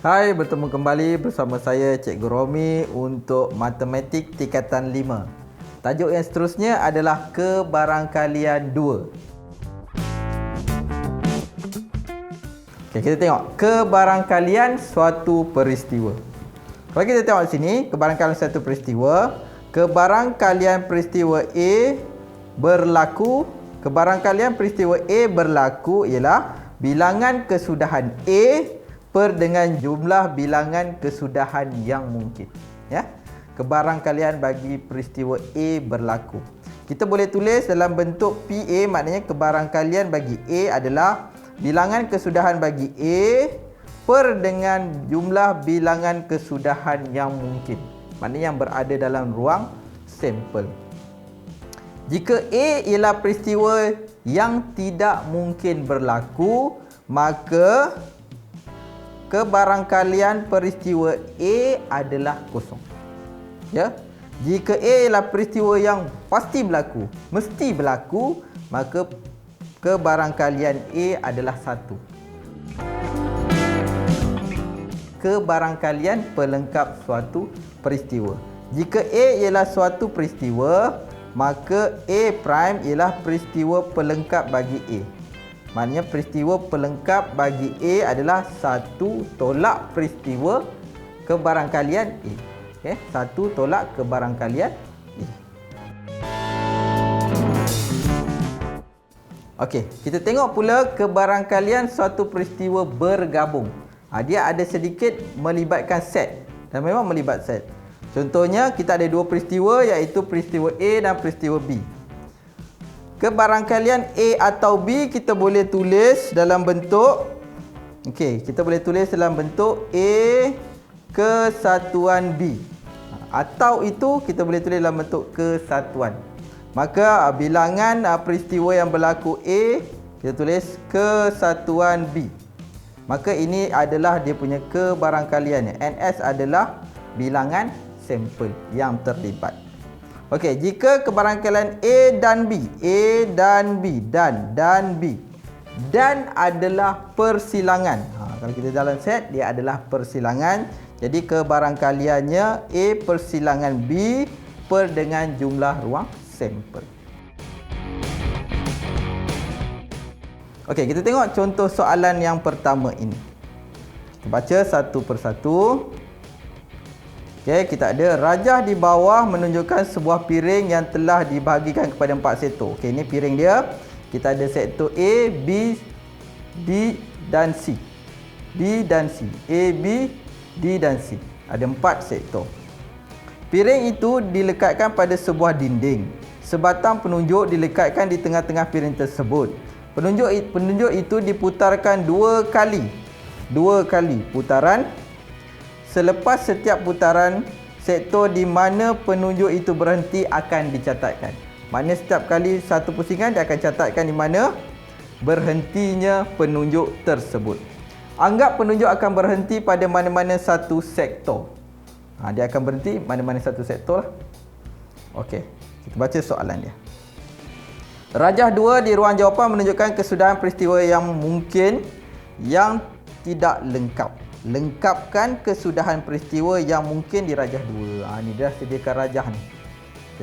Hai, bertemu kembali bersama saya Cikgu Romi untuk Matematik Tingkatan 5. Tajuk yang seterusnya adalah kebarangkalian 2. Okey, kita tengok kebarangkalian suatu peristiwa. Kalau kita tengok sini, kebarangkalian suatu peristiwa, kebarangkalian peristiwa A berlaku, kebarangkalian peristiwa A berlaku ialah bilangan kesudahan A per dengan jumlah bilangan kesudahan yang mungkin. Ya. Kebarangkalian bagi peristiwa A berlaku. Kita boleh tulis dalam bentuk PA, maknanya kebarangkalian bagi A adalah bilangan kesudahan bagi A per dengan jumlah bilangan kesudahan yang mungkin. Maknanya yang berada dalam ruang sampel. Jika A ialah peristiwa yang tidak mungkin berlaku, maka kebarangkalian peristiwa A adalah kosong. Ya. Jika A ialah peristiwa yang pasti berlaku, mesti berlaku, maka kebarangkalian A adalah 1. Kebarangkalian pelengkap suatu peristiwa. Jika A ialah suatu peristiwa, maka A prime ialah peristiwa pelengkap bagi A. Maknanya peristiwa pelengkap bagi A adalah 1 tolak peristiwa kebarangkalian A. Okey, 1 tolak kebarangkalian A. Okey, kita tengok pula kebarangkalian suatu peristiwa bergabung. Dia ada sedikit melibatkan set dan memang melibat set. Contohnya kita ada 2 peristiwa, iaitu peristiwa A dan peristiwa B. Kebarangkalian A atau B kita boleh tulis dalam bentuk kita boleh tulis dalam bentuk A kesatuan B. Atau itu kita boleh tulis dalam bentuk kesatuan. Maka bilangan peristiwa yang berlaku A kita tulis kesatuan B. Maka ini adalah dia punya kebarangkaliannya. NS adalah bilangan sampel yang terlibat. Okey, jika kebarangkalian A dan B dan adalah persilangan. Kalau kita dalam set, dia adalah persilangan. Jadi kebarangkaliannya A persilangan B per dengan jumlah ruang sampel. Okey, kita tengok contoh soalan yang pertama ini. Kita baca satu persatu. Okey, kita ada rajah di bawah menunjukkan sebuah piring yang telah dibahagikan kepada 4 sektor. Okey, ini piring dia. Kita ada sektor A, B, D dan C. D dan C. A, B, D dan C. Ada 4 sektor. Piring itu dilekatkan pada sebuah dinding. Sebatang penunjuk dilekatkan di tengah-tengah piring tersebut. Penunjuk itu diputarkan 2 kali putaran. Selepas setiap putaran, sektor di mana penunjuk itu berhenti akan dicatatkan. Maknanya setiap kali satu pusingan, dia akan catatkan di mana berhentinya penunjuk tersebut. Anggap penunjuk akan berhenti pada mana-mana satu sektor. Dia akan berhenti mana-mana satu sektor. Okey, kita baca soalan dia. Rajah 2 di ruang jawapan menunjukkan kesudahan peristiwa yang mungkin yang tidak lengkap. Lengkapkan kesudahan peristiwa yang mungkin di rajah 2. Ni dah sediakan rajah ni.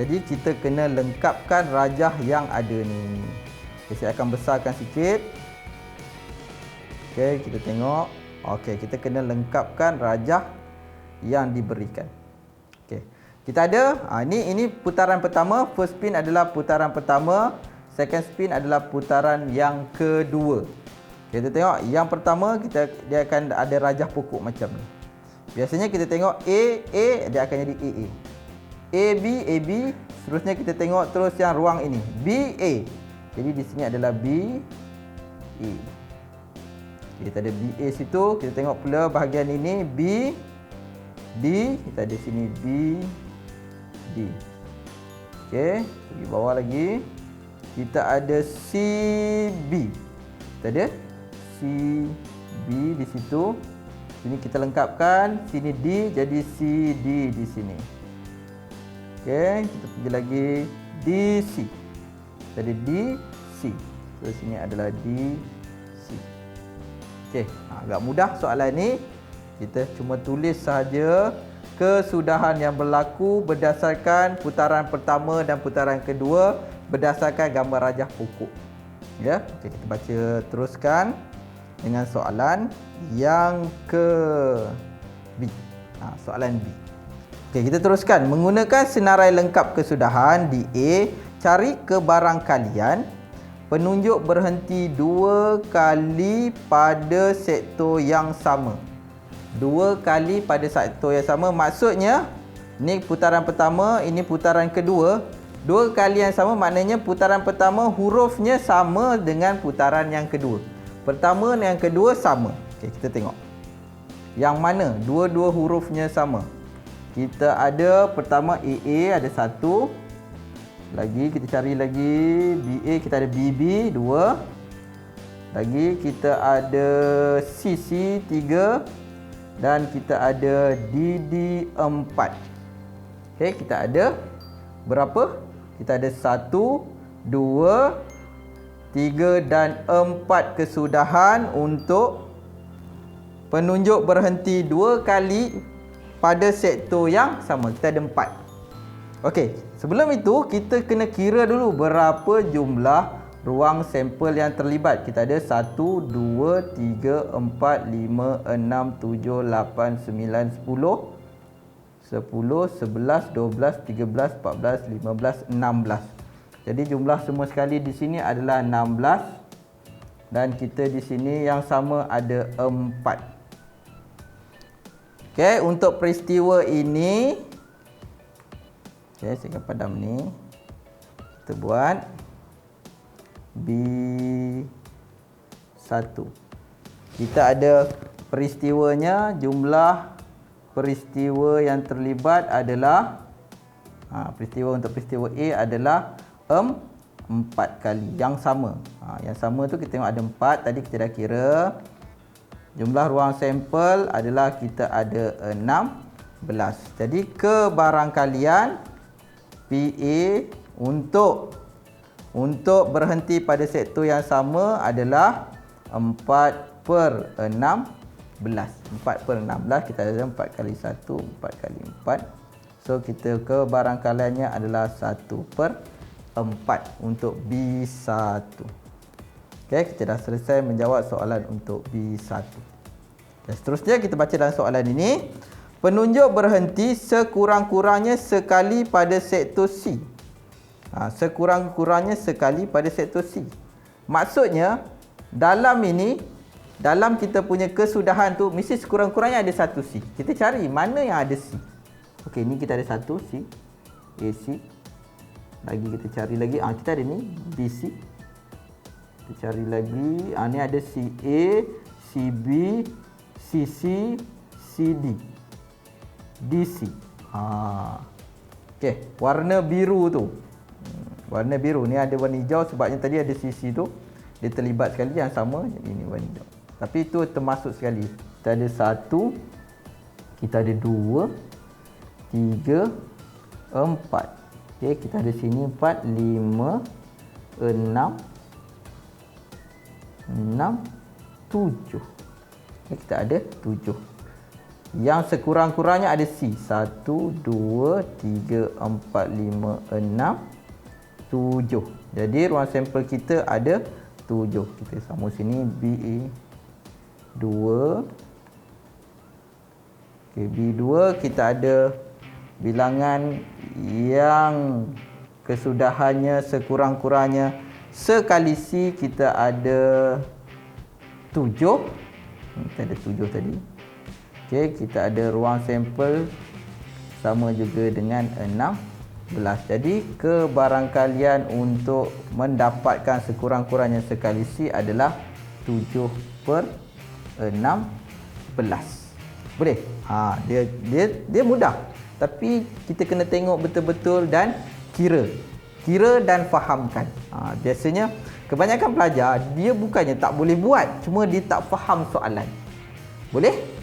Jadi kita kena lengkapkan rajah yang ada ni. Okay, saya akan besarkan sikit. Okey, kita tengok. Okey, kita kena lengkapkan rajah yang diberikan. Okey. Kita ada ini putaran pertama. First spin adalah putaran pertama, second spin adalah putaran yang kedua. Kita tengok yang pertama, dia akan ada rajah pokok macam ni. Biasanya kita tengok A, dia akan jadi AA. AB, seterusnya kita tengok terus yang ruang ini, BA. Jadi di sini adalah BA. Kita ada BA situ. Kita tengok pula bahagian ini BD. Kita ada sini BD. Okey, pergi bawah lagi. Kita ada CB. Kita ada CB di situ. Sini kita lengkapkan. Sini D, jadi CD di sini. Okey, kita pergi lagi DC. Jadi DC. So sini adalah DC. Okey, agak mudah soalan ni. Kita cuma tulis sahaja kesudahan yang berlaku berdasarkan putaran pertama dan putaran kedua berdasarkan gambar rajah pokok. Ya, okey, kita baca teruskan dengan soalan yang ke B. Soalan B. Okey, kita teruskan. Menggunakan senarai lengkap kesudahan di A, cari kebarangkalian penunjuk berhenti 2 kali pada sektor yang sama. 2 kali pada sektor yang sama, maksudnya ni putaran pertama, ini putaran kedua. 2 kali yang sama maknanya putaran pertama hurufnya sama dengan putaran yang kedua. Pertama dan yang kedua sama. Okey, kita tengok. Yang mana dua-dua hurufnya sama? Kita ada pertama AA ada 1. Lagi kita cari lagi BA, kita ada BB 2. Lagi kita ada CC 3 dan kita ada DD 4. Okey, kita ada berapa? Kita ada 1, 2, 3 dan 4 kesudahan untuk penunjuk berhenti 2 kali pada sektor yang sama. Kita ada 4. Okey, sebelum itu kita kena kira dulu berapa jumlah ruang sampel yang terlibat. Kita ada 1, 2, 3, 4, 5, 6, 7, 8, 9, 10, 11, 12, 13, 14, 15, 16. Jadi jumlah semua sekali di sini adalah 16 dan kita di sini yang sama ada 4. Okey, untuk peristiwa ini, okey, saya akan padam ni. Kita buat B1. Kita ada peristiwanya, jumlah peristiwa yang terlibat adalah peristiwa untuk peristiwa A adalah 4 kali yang sama. Yang sama tu kita tengok ada 4, tadi kita dah kira. Jumlah ruang sampel adalah kita ada 16. Jadi kebarangkalian PA untuk berhenti pada sektor yang sama adalah 4/16. 4/16 kita ada 4 kali 1, 4 kali 4. So kita kebarangkaliannya adalah 1/4 untuk B1. Okey, kita dah selesai menjawab soalan untuk B1. Dan seterusnya kita baca dalam soalan ini. Penunjuk berhenti sekurang-kurangnya sekali pada sektor C. Sekurang-kurangnya sekali pada sektor C. Maksudnya dalam ini, dalam kita punya kesudahan tu mesti sekurang-kurangnya ada satu C. Kita cari mana yang ada C. Okey, ni kita ada satu C, AC. Lagi kita cari lagi, kita ada ni BC. Kita cari lagi, ni ada CA, CB, CC, CD, DC. Okey, warna biru tu. Warna biru ni ada warna hijau sebabnya tadi ada CC tu. Dia terlibat sekali yang sama, jadi ini warna hijau. Tapi itu termasuk sekali. Kita ada 1, kita ada 2, 3, 4. Okey, kita ada sini 4, 5, 6, 7. Okay, kita ada 7. Yang sekurang-kurangnya ada C. 1, 2, 3, 4, 5, 6, 7. Jadi ruang sampel kita ada 7. Kita sambung sini BA 2. Okay, B2 kita ada bilangan yang kesudahannya sekurang-kurangnya sekali C kita ada 7. Kita ada 7 tadi. Okey, kita ada ruang sampel sama juga dengan 16. Jadi kebarangkalian untuk mendapatkan sekurang-kurangnya sekali C adalah 7/16. Boleh? Dia mudah. Tapi kita kena tengok betul-betul dan kira dan fahamkan. Biasanya kebanyakan pelajar dia bukannya tak boleh buat, cuma dia tak faham soalan. Boleh?